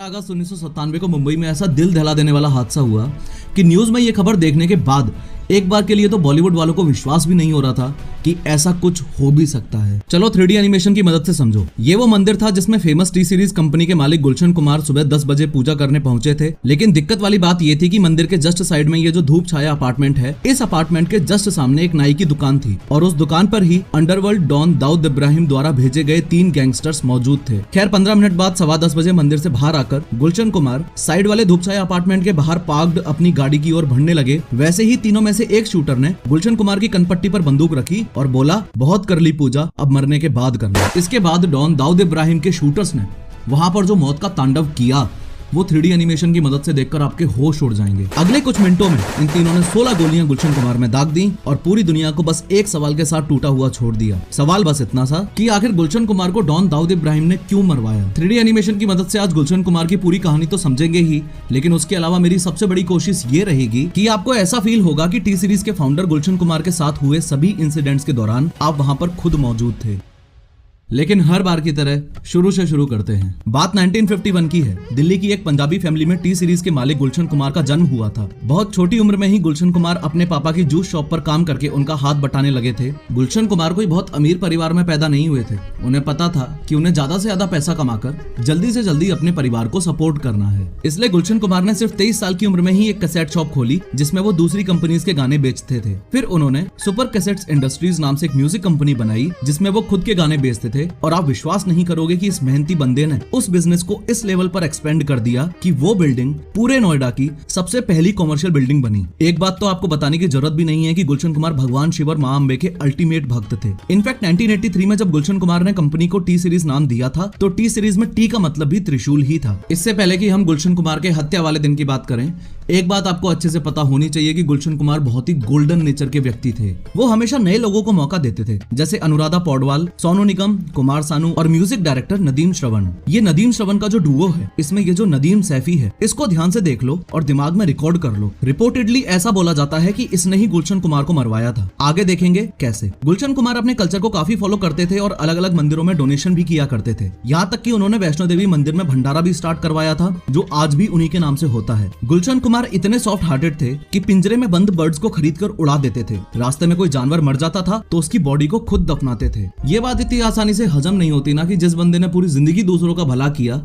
अगस्त 1997 को मुंबई में ऐसा दिल दहला देने वाला हादसा हुआ कि न्यूज में ये खबर देखने के बाद एक बार के लिए तो बॉलीवुड वालों को विश्वास भी नहीं हो रहा था कि ऐसा कुछ हो भी सकता है। चलो 3D एनिमेशन की मदद से समझो। ये वो मंदिर था जिसमें फेमस टी सीरीज कंपनी के मालिक गुलशन कुमार सुबह 10 बजे पूजा करने पहुंचे थे। लेकिन दिक्कत वाली बात ये थी कि मंदिर के जस्ट साइड में ये जो धूप छाया अपार्टमेंट है, इस अपार्टमेंट के जस्ट सामने एक नाई की दुकान थी और उस दुकान पर ही अंडरवर्ल्ड डॉन दाऊद इब्राहिम द्वारा भेजे गए 3 गैंगस्टर्स मौजूद थे। खैर 15 मिनट बाद 10:15 बजे मंदिर से बाहर आकर गुलशन कुमार साइड वाले धूप छाया अपार्टमेंट के बाहर पार्क्ड अपनी गाड़ी की ओर बढ़ने लगे। वैसे ही तीनों में से एक शूटर ने गुलशन कुमार की कनपट्टी पर बंदूक रखी और बोला, बहुत कर ली पूजा, अब मरने के बाद करना। इसके बाद डॉन दाऊद इब्राहिम के शूटर्स ने वहां पर जो मौत का तांडव किया वो 3D एनिमेशन की मदद से देखकर आपके होश उड़ जाएंगे। अगले कुछ मिनटों में इन तीनों ने 16 गोलियां गुलशन कुमार में दाग दी और पूरी दुनिया को बस एक सवाल के साथ टूटा हुआ छोड़ दिया। सवाल बस इतना सा कि आखिर गुलशन कुमार को डॉन दाऊद इब्राहिम ने क्यों मरवाया। 3D एनिमेशन की मदद से आज गुलशन कुमार की पूरी कहानी तो समझेंगे ही, लेकिन उसके अलावा मेरी सबसे बड़ी कोशिश ये रहेगी कि आपको ऐसा फील होगा कि टी सीरीज के फाउंडर गुलशन कुमार के साथ हुए सभी इंसिडेंट्स के दौरान आप वहां पर खुद मौजूद थे। लेकिन हर बार की तरह शुरू से शुरू करते हैं। बात 1951 की है। दिल्ली की एक पंजाबी फैमिली में टी सीरीज के मालिक गुलशन कुमार का जन्म हुआ था। बहुत छोटी उम्र में ही गुलशन कुमार अपने पापा की जूस शॉप पर काम करके उनका हाथ बटाने लगे थे। गुलशन कुमार कोई बहुत अमीर परिवार में पैदा नहीं हुए थे। उन्हें पता था कि उन्हें ज्यादा से ज्यादा पैसा कमाकर जल्दी से जल्दी अपने परिवार को सपोर्ट करना है। इसलिए गुलशन कुमार ने सिर्फ 23 साल की उम्र में ही एक कैसेट शॉप खोली जिसमें वो दूसरी कंपनीज के गाने बेचते थे। फिर उन्होंने सुपर कैसेट्स इंडस्ट्रीज नाम से एक म्यूजिक कंपनी बनाई जिसमें वो खुद के गाने बेचते थे। और आप विश्वास नहीं करोगे कि इस मेहनती बंदे ने उस बिजनेस को इस लेवल पर एक्सपेंड कर दिया कि वो बिल्डिंग पूरे नोएडा की सबसे पहली कॉमर्शियल बिल्डिंग बनी। एक बात तो आपको बताने की जरूरत भी नहीं है कि गुलशन कुमार भगवान शिव और मां अंबे के अल्टीमेट भक्त थे। इनफैक्ट 1983 में जब गुलशन कुमार ने कंपनी को टी सीरीज नाम दिया था तो टी सीरीज में टी का मतलब भी त्रिशूल ही था। इससे पहले कि हम गुलशन कुमार के हत्या वाले दिन की बात करें, एक बात आपको अच्छे से पता होनी चाहिए कि गुलशन कुमार बहुत ही गोल्डन नेचर के व्यक्ति थे। वो हमेशा नए लोगों को मौका देते थे, जैसे अनुराधा पौडवाल, सोनू निगम, कुमार सानू और म्यूजिक डायरेक्टर नदीम श्रवण। ये नदीम श्रवण का जो डुओ है, इसमें ये जो नदीम सैफी है, इसको ध्यान से देख लो और दिमाग में रिकॉर्ड कर लो। रिपोर्टेडली ऐसा बोला जाता है कि इसने ही गुलशन कुमार को मरवाया था। आगे देखेंगे कैसे। गुलशन कुमार अपने कल्चर को काफी फॉलो करते थे और अलग अलग मंदिरों में डोनेशन भी किया करते थे। यहाँ तक कि उन्होंने वैष्णो देवी मंदिर में भंडारा भी स्टार्ट करवाया था, जो आज भी उन्हीं के नाम से होता है। गुलशन कुमार इतने सॉफ्ट हार्टेड थे कि पिंजरे में बंद बर्ड्स को खरीदकर उड़ा देते थे। रास्ते में कोई जानवर मर जाता था तो उसकी बॉडी को खुद दफनाते थे। ये बात इतनी आसानी से हजम नहीं होती ना कि जिस बंदे ने पूरी जिंदगी दूसरों का भला किया,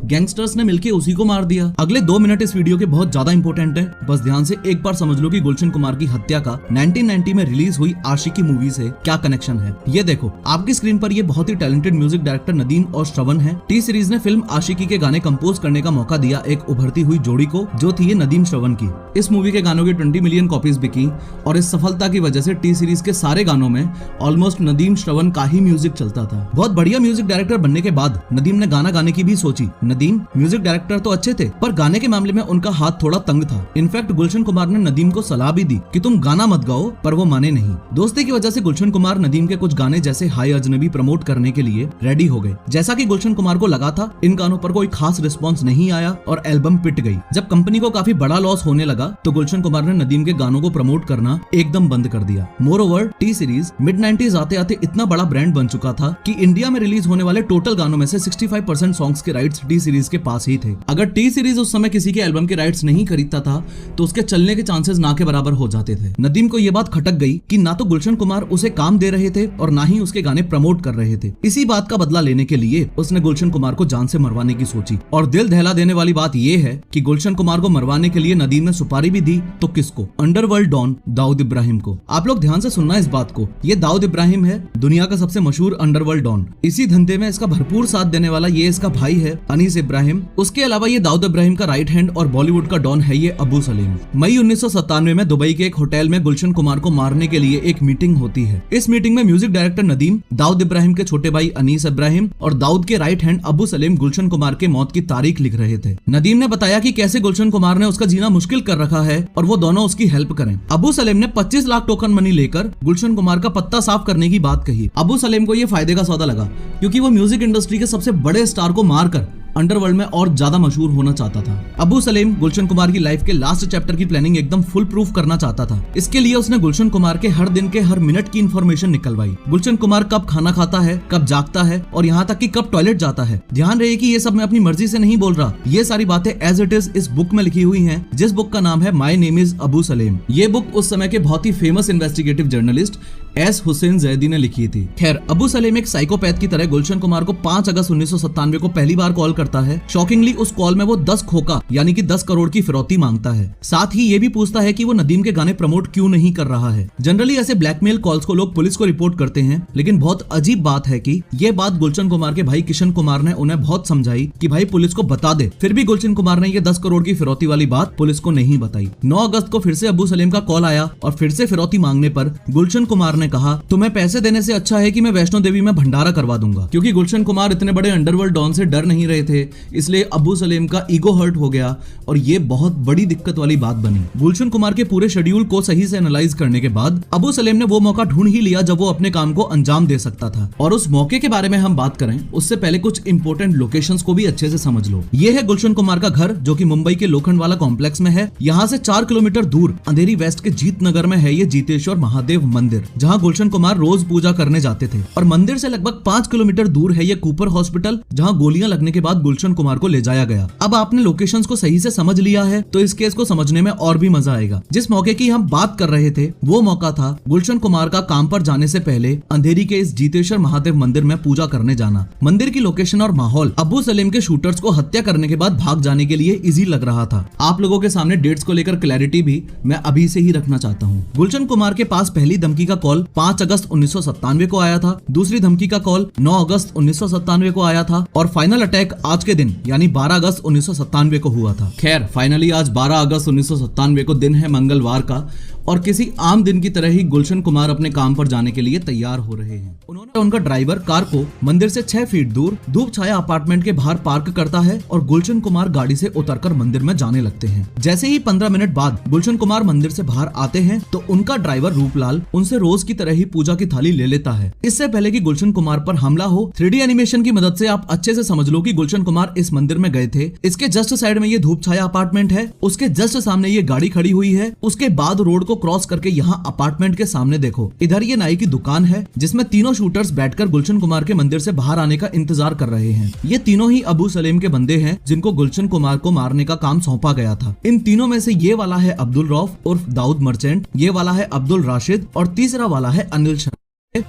गैंगस्टर्स ने मिलकर उसी को मार दिया। अगले 2 मिनट इस वीडियो के बहुत ज्यादा इंपॉर्टेंट है। बस ध्यान से एक बार समझ लो कि गुलशन कुमार की हत्या का 1990 में रिलीज हुई आशिकी मूवी से क्या कनेक्शन है। ये देखो आपकी स्क्रीन पर ये बहुत ही टैलेंटेड म्यूजिक डायरेक्टर नदीम और श्रवण है। टी सीरीज ने फिल्म आशिकी के गाने कंपोज करने का मौका दिया एक उभरती हुई जोड़ी को, जो थी ये नदीम श्रवण की। इस मूवी के गानों की 20 मिलियन कॉपीज बिकी और इस सफलता की वजह से टी सीरीज के सारे गानों में ऑलमोस्ट नदीम श्रवण का ही म्यूजिक चलता था। बहुत बढ़िया म्यूजिक डायरेक्टर बनने के बाद नदीम ने गाना गाने की भी सोची। नदीम म्यूजिक डायरेक्टर तो अच्छे थे, पर गाने के मामले में उनका हाथ थोड़ा तंग था। इनफैक्ट गुलशन कुमार ने नदीम को सलाह भी दी कि तुम गाना मत गाओ, पर वो माने नहीं। दोस्ती की वजह से गुलशन कुमार नदीम के कुछ गाने जैसे हाय अजनबी प्रमोट करने के लिए रेडी हो गए। जैसा कि गुलशन कुमार को लगा था, इन गानों पर कोई खास रिस्पॉन्स नहीं आया और एल्बम पिट गई। जब कंपनी को काफी बड़ा लॉस होने लगा तो गुलशन कुमार ने नदीम के गानों को प्रमोट करना एकदम बंद कर दिया। More over T series mid 90s आते आते इतना बड़ा ब्रांड बन चुका था कि इंडिया में रिलीज होने वाले टोटल गानों में से 65% सॉन्ग्स के राइट्स टी सीरीज के पास ही थे। अगर टी सीरीज उस समय किसी के एल्बम के राइट्स नहीं खरीदता था तो उसके चलने के चांसेस ना के बराबर हो जाते थे। नदीम को यह बात खटक गई कि ना तो गुलशन कुमार उसे काम दे रहे थे और ना ही उसके गाने प्रमोट कर रहे थे। इसी बात का बदला लेने के लिए उसने गुलशन कुमार को जान से मरवाने की सोची। और दिल दहला देने वाली बात यह है कि गुलशन कुमार को मरवाने के लिए नदीम ने सुपारी भी दी। तो किसको? अंडरवर्ल्ड डॉन दाऊद इब्राहिम को। आप लोग ध्यान से सुनना इस बात को। ये दाऊद इब्राहिम है, दुनिया का सबसे मशहूर अंडरवर्ल्ड डॉन। इसी धंधे में इसका भरपूर साथ देने वाला ये इसका भाई है अनीस इब्राहिम। उसके अलावा ये दाऊद इब्राहिम का राइट हैंड और बॉलीवुड का डॉन है ये अबू सलीम। मई 1997 में दुबई के एक होटल में गुलशन कुमार को मारने के लिए एक मीटिंग होती है। इस मीटिंग में म्यूजिक डायरेक्टर नदीम, दाऊद इब्राहिम के छोटे भाई अनीस इब्राहिम और दाऊद के राइट हैंड अबू सलीम गुलशन कुमार के मौत की तारीख लिख रहे थे। नदीम ने बताया कि कैसे गुलशन कुमार ने उसका जीना मुश्किल कर रखा है और वो दोनों उसकी हेल्प करें। अबू सलीम ने 25 लाख टोकन मनी लेकर गुलशन कुमार का पत्ता साफ करने की बात कही। अबू सलीम को ये फायदे का सौदा लगा क्योंकि वो म्यूजिक इंडस्ट्री के सबसे बड़े स्टार को मारकर अंडरवर्ल्ड में और ज्यादा मशहूर होना चाहता था। अबू सलेम गुलशन कुमार की लाइफ के लास्ट चैप्टर की प्लानिंग एकदम फुल प्रूफ करना चाहता था। इसके लिए उसने गुलशन कुमार के हर दिन के हर मिनट की इन्फॉर्मेशन निकलवाई। गुलशन कुमार कब खाना खाता है, कब जागता है और यहाँ तक कि कब टॉयलेट जाता है। ध्यान रहे कि ये सब मैं अपनी मर्जी से नहीं बोल रहा, ये सारी बातें एज इट इज इस बुक में लिखी हुई हैं, जिस बुक का नाम है my name is Abu Salem. ये बुक उस समय के बहुत ही famous investigative journalist S Hussain Zaidi ने लिखी थी। खैर, अबू सलेम एक साइकोपैथ की तरह गुलशन कुमार को 5 अगस्त 1997 को पहली बार कॉल करता है। शॉकिंगली उस कॉल में वो 10 खोखा यानी कि 10 करोड़ की फिरौती मांगता है। साथ ही ये भी पूछता है कि वो नदीम के गाने प्रमोट क्यों नहीं कर रहा है। जनरली ऐसे ब्लैकमेल कॉल्स को लोग पुलिस को रिपोर्ट करते हैं, लेकिन बहुत अजीब बात है कि ये बात गुलशन कुमार के भाई किशन कुमार ने उन्हें बहुत समझाई कि भाई पुलिस को बता दे। फिर भी गुलशन कुमार ने ये 10 करोड़ की फिरौती वाली बात पुलिस को नहीं बताई। 9 अगस्त को फिर से अबू सलेम का कॉल आया और फिर से फिरौती मांगने पर गुलशन कुमार ने कहा, तुम्हें पैसे देने से अच्छा है कि मैं वैष्णो देवी में भंडारा करवा दूंगा। क्योंकि गुलशन कुमार इतने बड़े अंडरवर्ल्ड डॉन से डर नहीं रहे थे, इसलिए अबू सलेम का ईगो हर्ट हो गया और ये बहुत बड़ी दिक्कत वाली बात बनी। गुलशन कुमार के पूरे शेड्यूल को सही से एनालाइज करने के बाद अबू सलेम ने वो मौका ढूंढ ही लिया जब वो अपने काम को अंजाम दे सकता था। और उस मौके के बारे में हम बात करें उससे पहले कुछ इंपॉर्टेंट लोकेशंस को भी अच्छे से समझ लो। ये है गुलशन कुमार का घर, जो कि मुंबई के लोखंडवाला कॉम्प्लेक्स में है। यहाँ से 4 किलोमीटर दूर अंधेरी वेस्ट के जीत नगर में है ये जीतेश्वर महादेव मंदिर, जहाँ गुलशन कुमार रोज पूजा करने जाते थे। और मंदिर से लगभग 5 किलोमीटर दूर है ये कूपर हॉस्पिटल, जहाँ गोलियां लगने के बाद गुलशन कुमार को ले जाया गया। अब आपने लोकेशंस को सही से समझ लिया है तो इस केस को समझने में और भी मजा आएगा। जिस मौके की हम बात कर रहे थे वो मौका था गुलशन कुमार का काम पर जाने से पहले अंधेरी के इस जीतेश्वर महादेव मंदिर में पूजा करने जाना। मंदिर की लोकेशन और माहौल अबू सलेम के शूटर्स को हत्या करने के बाद भाग जाने के लिए इजी लग रहा था। आप लोगों के सामने डेट्स को लेकर क्लैरिटी भी मैं अभी से ही रखना चाहता हूँ। गुलशन कुमार के पास पहली धमकी का कॉल 5 अगस्त 1997 को आया था, दूसरी धमकी का कॉल 9 अगस्त 1997 को आया था और फाइनल अटैक आज के दिन यानी 12 अगस्त 1997 को हुआ था। खैर, फाइनली आज 12 अगस्त 1997 को दिन है मंगलवार का और किसी आम दिन की तरह ही गुलशन कुमार अपने काम पर जाने के लिए तैयार हो रहे हैं। उन्होंने उनका ड्राइवर कार को मंदिर से 6 फीट दूर धूप छाया अपार्टमेंट के बाहर पार्क करता है और गुलशन कुमार गाड़ी से उतरकर मंदिर में जाने लगते हैं। जैसे ही 15 मिनट बाद गुलशन कुमार मंदिर से बाहर आते हैं तो उनका ड्राइवर रूपलाल उनसे रोज की तरह ही पूजा की थाली ले लेता है। इससे पहले कि गुलशन कुमार पर हमला हो, 3D एनिमेशन की मदद से आप अच्छे से समझ लो कि गुलशन कुमार इस मंदिर में गए थे। इसके जस्ट साइड में ये धूप छाया अपार्टमेंट है, उसके जस्ट सामने ये गाड़ी खड़ी हुई है। उसके बाद रोड को क्रॉस करके यहाँ अपार्टमेंट के सामने देखो, इधर ये नाई की दुकान है जिसमें तीनों शूटर्स बैठकर गुलशन कुमार के मंदिर से बाहर आने का इंतजार कर रहे हैं। ये तीनों ही अबू सलेम के बंदे हैं जिनको गुलशन कुमार को मारने का काम सौंपा गया था। इन तीनों में से ये वाला है अब्दुल रऊफ उर्फ दाऊद मर्चेंट, ये वाला है अब्दुल राशिद और तीसरा वाला है अनिल शर्मा।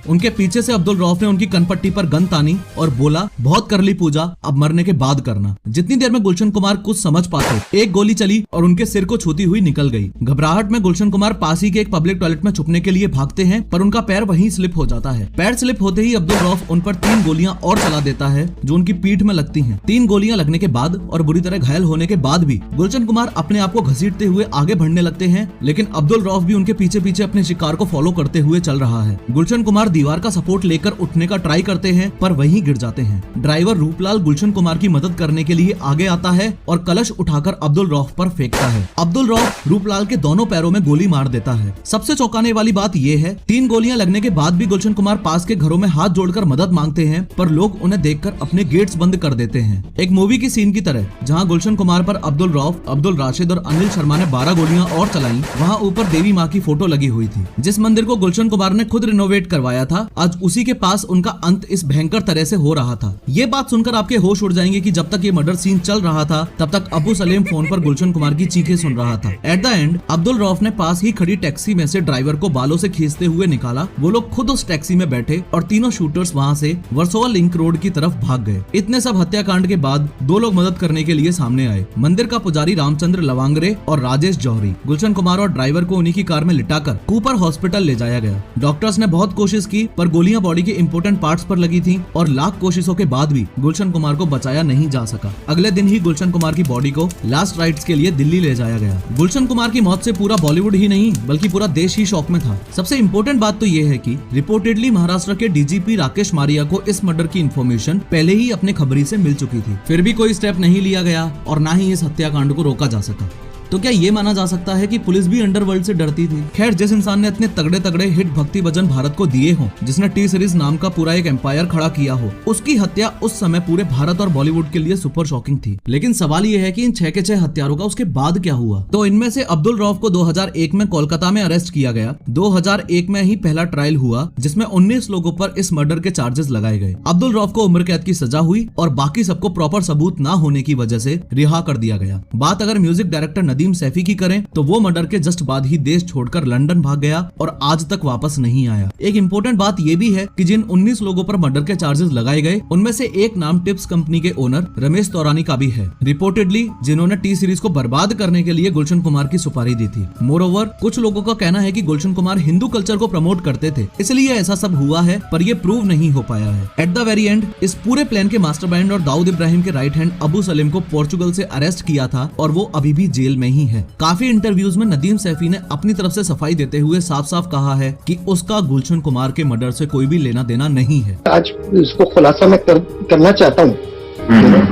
उनके पीछे से अब्दुल रऊफ ने उनकी कनपट्टी पर गन तानी और बोला, बहुत कर ली पूजा, अब मरने के बाद करना। जितनी देर में गुलशन कुमार कुछ समझ पाते, एक गोली चली और उनके सिर को छूती हुई निकल गई। घबराहट में गुलशन कुमार पास ही के एक पब्लिक टॉयलेट में छुपने के लिए भागते हैं, पर उनका पैर वहीं स्लिप हो जाता है। पैर स्लिप होते ही अब्दुल रऊफ उन पर 3 गोलियां और चला देता है जो उनकी पीठ में लगती हैं। 3 गोलियां लगने के बाद और बुरी तरह घायल होने के बाद भी गुलशन कुमार अपने आप को घसीटते हुए आगे बढ़ने लगते हैं, लेकिन अब्दुल रऊफ भी उनके पीछे पीछे अपने शिकार को फॉलो करते हुए चल रहा है। गुलशन कुमार दीवार का सपोर्ट लेकर उठने का ट्राई करते हैं पर वहीं गिर जाते हैं। ड्राइवर रूपलाल गुलशन कुमार की मदद करने के लिए आगे आता है और कलश उठाकर अब्दुल रऊफ पर फेंकता है। अब्दुल रऊफ रूपलाल के दोनों पैरों में गोली मार देता है। सबसे चौंकाने वाली बात यह है, 3 गोलियां लगने के बाद भी गुलशन कुमार पास के घरों में हाथ जोड़कर मदद मांगते हैं, पर लोग उन्हें देखकर अपने गेट्स बंद कर देते हैं। एक मूवी की सीन की तरह, जहां गुलशन कुमार पर अब्दुल रऊफ, अब्दुल राशिद और अनिल शर्मा ने 12 गोलियां और चलाई, वहां ऊपर देवी माँ की फोटो लगी हुई थी। जिस मंदिर को गुलशन कुमार ने खुद रिनोवेट करवाया था, आज उसी के पास उनका अंत इस भयंकर तरह से हो रहा था। ये बात सुनकर आपके होश उड़ जाएंगे कि जब तक ये मर्डर सीन चल रहा था तब तक अबू सलेम फोन पर गुलशन कुमार की चीखें सुन रहा था। At the end Abdul Rauf ने पास ही खड़ी टैक्सी में से ड्राइवर को बालों से खींचते हुए निकाला। वो लोग खुद उस टैक्सी में बैठे और तीनों शूटर्स वहाँ से वर्सोवा लिंक रोड की तरफ भाग गए। इतने सब हत्याकांड के बाद 2 लोग मदद करने के लिए सामने आए। मंदिर का पुजारी रामचंद्र लवांगरे और राजेश जौहरी। गुलशन कुमार और ड्राइवर को उन्हीं की कार में लिटाकर कूपर हॉस्पिटल ले जाया गया। डॉक्टर्स ने बहुत कोशिश की पर गोलियां बॉडी के इंपोर्टेंट पार्ट्स पर लगी थी और लाख कोशिशों के बाद भी गुलशन कुमार को बचाया नहीं जा सका। अगले दिन ही गुलशन कुमार की बॉडी को लास्ट राइट्स के लिए दिल्ली ले जाया गया। गुलशन कुमार की मौत से पूरा बॉलीवुड ही नहीं बल्कि पूरा देश ही शॉक में था। सबसे इम्पोर्टेंट बात तो ये है कि रिपोर्टेडली महाराष्ट्र के डीजीपी राकेश मारिया को इस मर्डर की इन्फॉर्मेशन पहले ही अपने खबरी से मिल चुकी थी, फिर भी कोई स्टेप नहीं लिया गया और ना ही इस हत्याकांड को रोका जा सका। तो क्या ये माना जा सकता है कि पुलिस भी अंडरवर्ल्ड से डरती थी? खैर, जिस इंसान ने इतने तगड़े तगड़े हिट भक्ति भजन भारत को दिए हों, जिसने टी सीरीज नाम का पूरा एक एम्पायर खड़ा किया हो, उसकी हत्या उस समय पूरे भारत और बॉलीवुड के लिए सुपर शॉकिंग थी। लेकिन सवाल ये है कि इन 6 के 6 हत्यारों का उसके बाद क्या हुआ? तो इनमें से अब्दुल रऊफ को 2001 में कोलकाता में अरेस्ट किया गया। 2001 में ही पहला ट्रायल हुआ जिसमें 19 लोगों पर इस मर्डर के चार्जेस लगाए गए। अब्दुल रऊफ को उम्र कैद की सजा हुई और बाकी सबको प्रॉपर सबूत ना होने की वजह से रिहा कर दिया गया। बात अगर म्यूजिक डायरेक्टर नदीम सैफी की करें तो वो मर्डर के जस्ट बाद ही देश छोड़कर लंदन भाग गया और आज तक वापस नहीं आया। एक इम्पोर्टेंट बात ये भी है कि जिन 19 लोगों पर मर्डर के चार्जेस लगाए गए उनमें से एक नाम टिप्स कंपनी के ओनर रमेश तौरानी का भी है, रिपोर्टेडली जिन्होंने टी सीरीज को बर्बाद करने के लिए गुलशन कुमार की सुपारी दी थी। मोरओवर, कुछ लोगों का कहना है कि गुलशन कुमार हिंदू कल्चर को प्रमोट करते थे, इसलिए ऐसा सब हुआ है, पर ये प्रूव नहीं हो पाया है। एट द वेरी एंड इस पूरे प्लान के मास्टरमाइंड और दाऊद इब्राहिम के राइट हैंड अबू सलीम को पोर्चुगल से अरेस्ट किया था और वो अभी भी जेल में ही है। काफी इंटरव्यूज में नदीम सैफी ने अपनी तरफ से सफाई देते हुए साफ साफ कहा है कि उसका गुलशन कुमार के मर्डर से कोई भी लेना देना नहीं है। आज इसको खुलासा मैं करना चाहता हूँ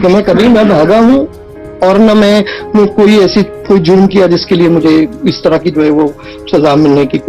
कि मैं कभी न भागा हूँ और न मैं कोई जुर्म किया जिसके लिए मुझे इस तरह की जो है वो सजा मिलने की